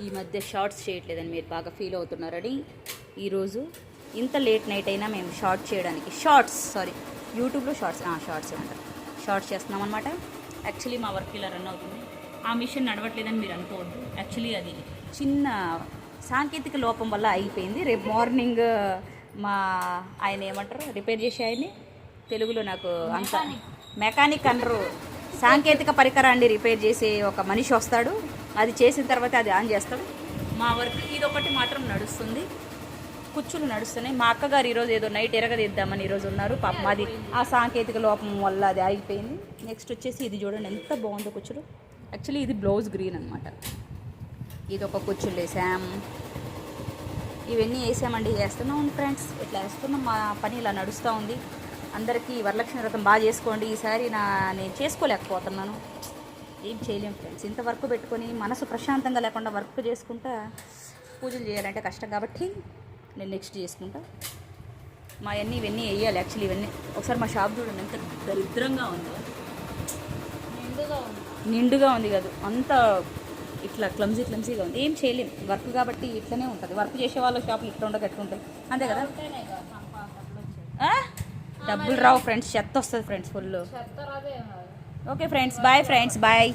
ఈ మధ్య షార్ట్స్ చేయట్లేదని మీరు బాగా ఫీల్ అవుతున్నారని ఈరోజు ఇంత లేట్ నైట్ అయినా మేము యూట్యూబ్లో షార్ట్స్ అంటారు, షార్ట్స్ చేస్తున్నాం అనమాట. యాక్చువల్లీ మా వర్క్ ఇలా రన్ అవుతుంది. ఆ మిషన్ నడవట్లేదని మీరు అనుకోవద్దు. యాక్చువల్లీ అది చిన్న సాంకేతిక లోపం వల్ల అయిపోయింది. రేపు మార్నింగ్ మా ఆయన ఏమంటారు, రిపేర్ చేసే ఆయన్ని తెలుగులో నాకు అంత మెకానిక్ అనరు, సాంకేతిక పరికరాన్ని రిపేర్ చేసే ఒక మనిషి వస్తాడు. అది చేసిన తర్వాత అది ఆన్ చేస్తాడు. మా వర్క్ ఇదొకటి మాత్రం నడుస్తుంది, కుచ్చులు నడుస్తున్నాయి. మా అక్కగారు ఈరోజు ఏదో నైట్ ఎరగదిద్దామని ఈరోజు ఉన్నారు. పాప మాది ఆ సాంకేతిక లోపం వల్ల అది ఆగిపోయింది. నెక్స్ట్ వచ్చేసి ఇది చూడండి ఎంత బాగుందో కుచ్చులు. యాక్చువల్లీ ఇది బ్లౌజ్ గ్రీన్ అనమాట. ఇది ఒక కుచ్చులు వేసాం, ఇవన్నీ వేసామండి. వేస్తున్నాం ఫ్రెండ్స్, ఇట్లా వేస్తున్నాం. మా పని ఇలా నడుస్తూ ఉంది. అందరికీ వరలక్ష్మి వ్రతం బాగా చేసుకోండి. ఈసారి నేను చేసుకోలేకపోతున్నాను, ఏం చేయలేము ఫ్రెండ్స్. ఇంత వర్క్ పెట్టుకొని మనసు ప్రశాంతంగా లేకుండా వర్క్ చేసుకుంటా పూజలు చేయాలంటే కష్టం కాబట్టి నేను నెక్స్ట్ చేసుకుంటా. మా ఇవన్నీ వేయాలి. యాక్చువల్లీ ఇవన్నీ ఒకసారి మా షాప్ చూడండి ఎంత దరిద్రంగా ఉందో, నిండుగా ఉంది కాదు, అంత ఇట్లా క్లమ్జీగా ఉంది. ఏం చేయలేం, వర్క్ కాబట్టి ఇట్లనే ఉంటుంది. వర్క్ చేసే వాళ్ళ షాపులు ఇట్లా ఉండక ఎట్లుంటాయి, అంతే కదా. డబ్బులు రావు ఫ్రెండ్స్, చెత్త వస్తుంది friends full. Okay friends, bye friends, bye.